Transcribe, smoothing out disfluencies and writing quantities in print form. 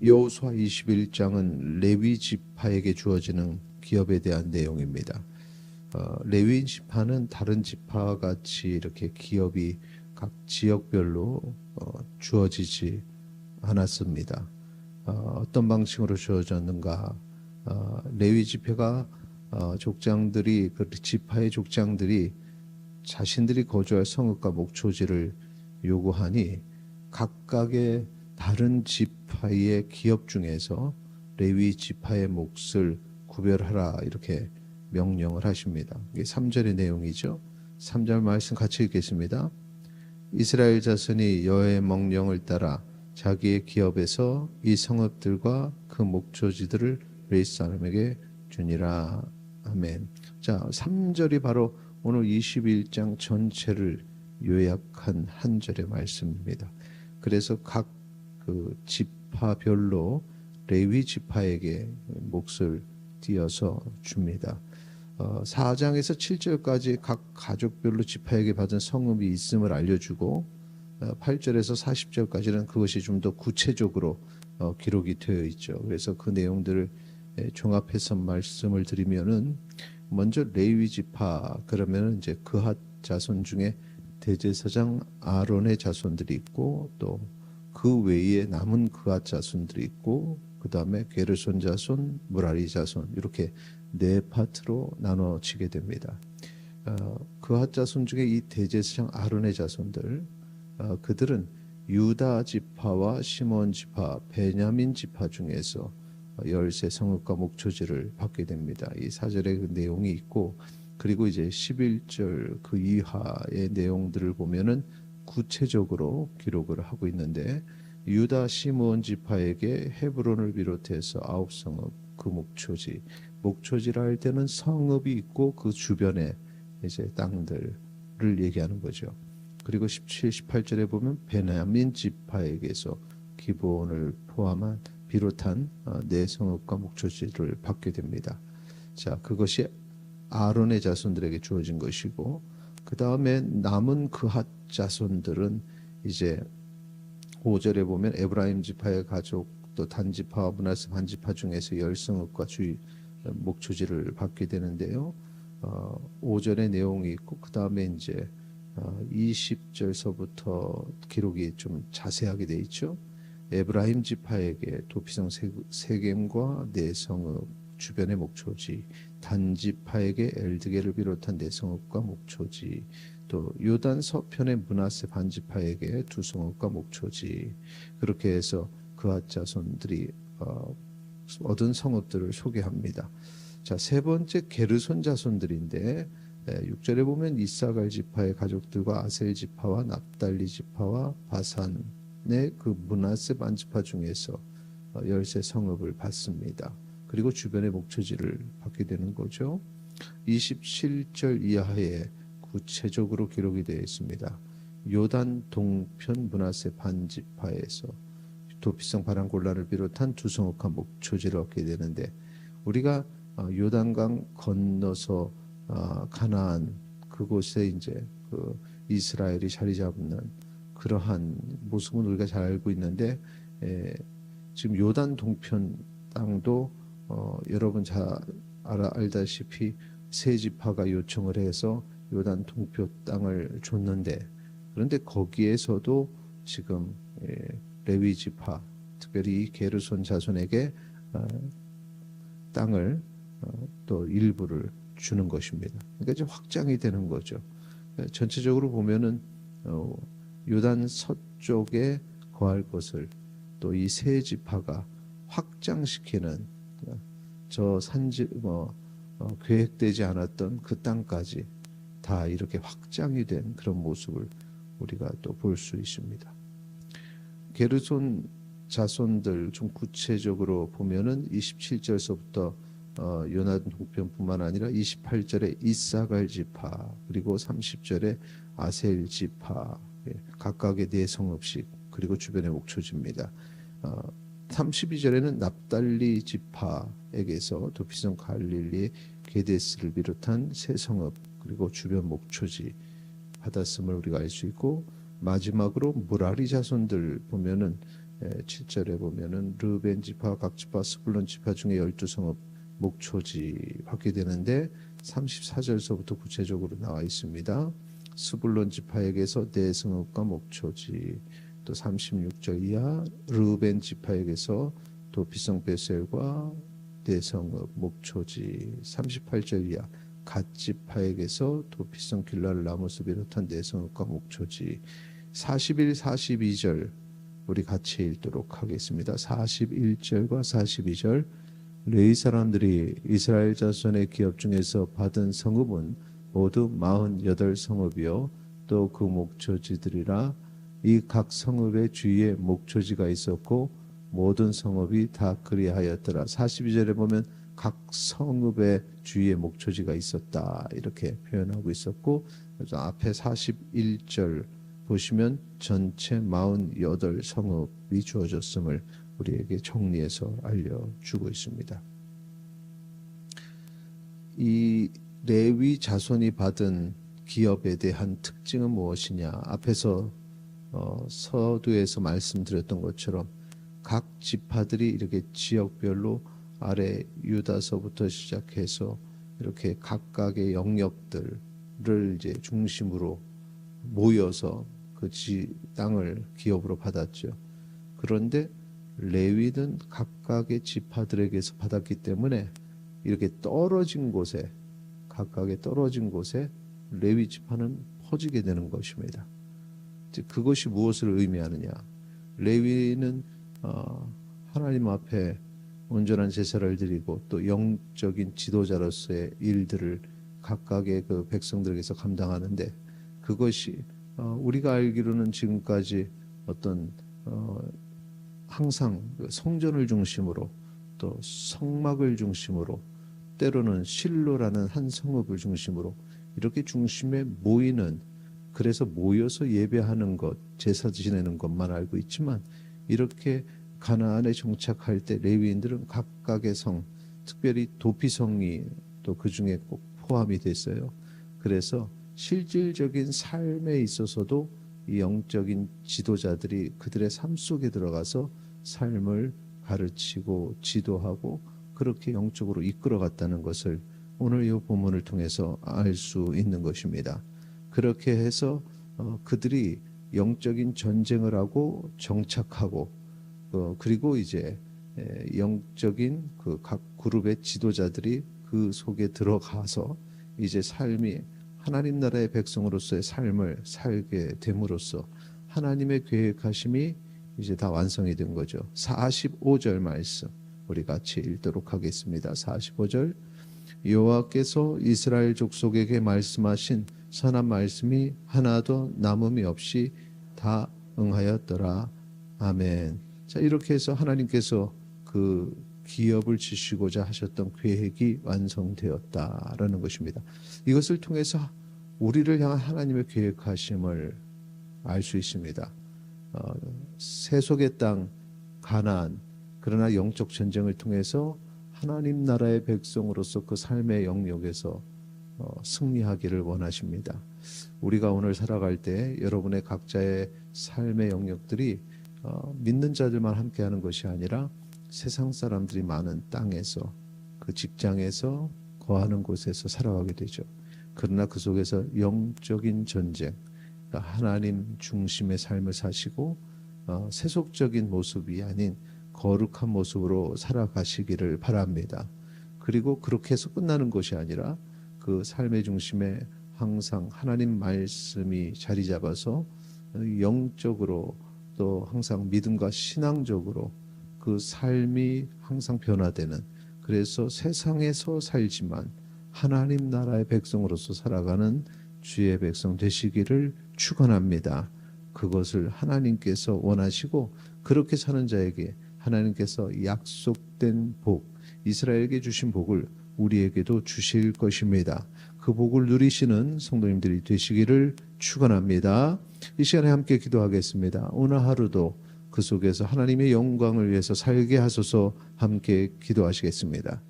여호수아 21장은 레위 지파에게 주어지는 기업에 대한 내용입니다. 레위 지파는 다른 지파와 같이 이렇게 기업이 각 지역별로 주어지지 않았습니다. 어떤 방식으로 주어졌는가? 레위 지파가 족장들이 그 지파의 족장들이 자신들이 거주할 성읍과 목초지를 요구하니 각각의 다른 지파의 기업 중에서 레위 지파의 몫을 구별하라 이렇게 명령을 하십니다. 이게 3절의 내용이죠. 3절 말씀 같이 읽겠습니다. 이스라엘 자손이 여호와의 명령을 따라 자기의 기업에서 이 성읍들과 그 목초지들을 레위 사람에게 주니라. 아멘. 자, 3절이 바로 오늘 21장 전체를 요약한 한 절의 말씀입니다. 그래서 각 그 지파별로 레위 지파에게 몫을 띄어서 줍니다. 4장에서 7절까지 각 가족별로 지파에게 받은 성읍이 있음을 알려주고 8절에서 40절까지는 그것이 좀 더 구체적으로 기록이 되어 있죠. 그래서 그 내용들을 종합해서 말씀을 드리면은 먼저 레위 지파 그러면은 이제 그핫 자손 중에 대제사장 아론의 자손들이 있고 또 그 외에 남은 그핫 자손들이 있고 그 다음에 게르손 자손, 무라리 자손 이렇게 네 파트로 나눠지게 됩니다. 그핫 자손 중에 이 대제사장 아론의 자손들 그들은 유다 지파와 시몬 지파, 베냐민 지파 중에서 열세 성읍과 목초지를 받게 됩니다. 이 4절의 그 내용이 있고 그리고 이제 11절 그 이하의 내용들을 보면은 구체적으로 기록을 하고 있는데 유다 시므온 지파에게 헤브론을 비롯해서 9성읍 그 목초지라 할 때는 성읍이 있고 그 주변에 이제 땅들을 얘기하는 거죠. 그리고 17, 18절에 보면 베냐민 지파에게서 기브온을 포함한 비롯한 네 성읍과 목초지를 받게 됩니다. 자, 그것이 아론의 자손들에게 주어진 것이고 그 다음에 남은 그핫 자손들은 이제 5절에 보면 에브라임 지파의 가족 또 단지파와 므낫세 반지파 중에서 열성읍과 목초지를 받게 되는데요. 5절의 내용이 있고 그 다음에 이제 20절서부터 기록이 좀 자세하게 돼 있죠. 에브라임 지파에게 도피성 세겜과 네 성읍 주변의 목초지, 단지파에게 엘드게를 비롯한 네 성읍과 목초지, 또 요단 서편의 므낫세 반지파에게 두 성읍과 목초지 그렇게 해서 그핫 자손들이 얻은 성읍들을 소개합니다. 자, 세 번째 게르손 자손들인데 6절에 보면 이사갈 지파의 가족들과 아셀 지파와 납달리 지파와 바산의 그 므낫세 반지파 중에서 열세 성읍을 받습니다. 그리고 주변의 목초지를 받게 되는 거죠. 27절 이하에 구체적으로 기록이 되어 있습니다. 요단 동편 므낫세 반지파에서 도피성 바람골라를 비롯한 두 성읍과 목초지를 얻게 되는데 우리가 요단강 건너서 가나안 그곳에 이제 그 이스라엘이 자리 잡는 그러한 모습은 우리가 잘 알고 있는데 지금 요단 동편 땅도 여러분 잘 알다시피 세 지파가 요청을 해서 요단 동편 땅을 줬는데 그런데 거기에서도 지금 레위 지파 특별히 게르손 자손에게 땅을 또 일부를 주는 것입니다. 그러니까 이제 확장이 되는 거죠. 전체적으로 보면은 요단 서쪽에 거할 것을 또 이 세 지파가 확장시키는 저 산지 계획되지 않았던 그 땅까지 다 이렇게 확장이 된 그런 모습을 우리가 또 볼 수 있습니다. 게르손 자손들 좀 구체적으로 보면은 27절서부터 요단 동편뿐만 아니라 28절에 이사갈 지파 그리고 30절에 아셀 지파 각각의 네 성읍씩 그리고 주변의 목초지입니다. 32절에는 납달리 지파에게서 도피성 갈릴리 게데스를 비롯한 세 성읍 그리고 주변 목초지 받았음을 우리가 알 수 있고 마지막으로 무라리 자손들 보면은 7절에 보면은 르벤 지파, 각 지파, 스불론 지파 중에 12성읍 목초지 받게 되는데 34절서부터 구체적으로 나와 있습니다. 스불론 지파에게서 네 성읍과 목초지, 또 36절 이하 르벤 지파에게서 도피성 베셀과 네 성읍 목초지, 38절 이하 갓 지파에게서 도피성 길랄 라모스 비롯한 네 성읍과 목초지, 41, 42절 우리 같이 읽도록 하겠습니다. 41절과 42절 레위 사람들이 이스라엘 자손의 기업 중에서 받은 성읍은 모두 48성읍이요 또 그 목초지들이라. 이 각 성읍의 주위에 목초지가 있었고 모든 성읍이 다 그리하였더라. 42절에 보면 각 성읍의 주위에 목초지가 있었다 이렇게 표현하고 있었고, 그래서 앞에 41절 보시면 전체 48성읍이 주어졌음을 우리에게 정리해서 알려주고 있습니다. 이 레위 자손이 받은 기업에 대한 특징은 무엇이냐? 앞에서 서두에서 말씀드렸던 것처럼 각 지파들이 이렇게 지역별로 아래 유다서부터 시작해서 이렇게 각각의 영역들을 이제 중심으로 모여서 그 땅을 기업으로 받았죠. 그런데 레위는 각각의 지파들에게서 받았기 때문에 이렇게 떨어진 곳에, 각각의 떨어진 곳에 레위 지파는 퍼지게 되는 것입니다. 그것이 무엇을 의미하느냐? 레위는 하나님 앞에 온전한 제사를 드리고 또 영적인 지도자로서의 일들을 각각의 그 백성들에게서 감당하는데, 그것이 우리가 알기로는 지금까지 어떤 항상 성전을 중심으로 또 성막을 중심으로 때로는 실로라는 한 성읍을 중심으로 이렇게 중심에 모이는, 그래서 모여서 예배하는 것, 제사 지내는 것만 알고 있지만 이렇게 가나안에 정착할 때 레위인들은 각각의 성, 특별히 도피성이 또 그 중에 꼭 포함이 됐어요. 그래서 실질적인 삶에 있어서도 이 영적인 지도자들이 그들의 삶 속에 들어가서 삶을 가르치고 지도하고 그렇게 영적으로 이끌어갔다는 것을 오늘 이 본문을 통해서 알 수 있는 것입니다. 그렇게 해서 그들이 영적인 전쟁을 하고 정착하고 그리고 이제 영적인 그 각 그룹의 지도자들이 그 속에 들어가서 이제 삶이 하나님 나라의 백성으로서의 삶을 살게 됨으로써 하나님의 계획하심이 이제 다 완성이 된 거죠. 45절 말씀 우리 같이 읽도록 하겠습니다. 45절 여호와께서 이스라엘 족속에게 말씀하신 선한 말씀이 하나도 남음이 없이 다 응하였더라. 아멘. 자, 이렇게 해서 하나님께서 그 기업을 지시고자 하셨던 계획이 완성되었다라는 것입니다. 이것을 통해서 우리를 향한 하나님의 계획하심을 알 수 있습니다. 세속의 땅 가나안, 그러나 영적 전쟁을 통해서 하나님 나라의 백성으로서 그 삶의 영역에서 승리하기를 원하십니다. 우리가 오늘 살아갈 때 여러분의 각자의 삶의 영역들이 믿는 자들만 함께하는 것이 아니라 세상 사람들이 많은 땅에서, 그 직장에서, 거하는 곳에서 살아가게 되죠. 그러나 그 속에서 영적인 전쟁, 그러니까 하나님 중심의 삶을 사시고 세속적인 모습이 아닌 거룩한 모습으로 살아가시기를 바랍니다. 그리고 그렇게 해서 끝나는 것이 아니라 그 삶의 중심에 항상 하나님 말씀이 자리 잡아서 영적으로 또 항상 믿음과 신앙적으로 그 삶이 항상 변화되는, 그래서 세상에서 살지만 하나님 나라의 백성으로서 살아가는 주의 백성 되시기를 축원합니다. 그것을 하나님께서 원하시고 그렇게 사는 자에게 하나님께서 약속된 복, 이스라엘에게 주신 복을 우리에게도 주실 것입니다. 그 복을 누리시는 성도님들이 되시기를 축원합니다. 이 시간에 함께 기도하겠습니다. 오늘 하루도 그 속에서 하나님의 영광을 위해서 살게 하소서 함께 기도하시겠습니다.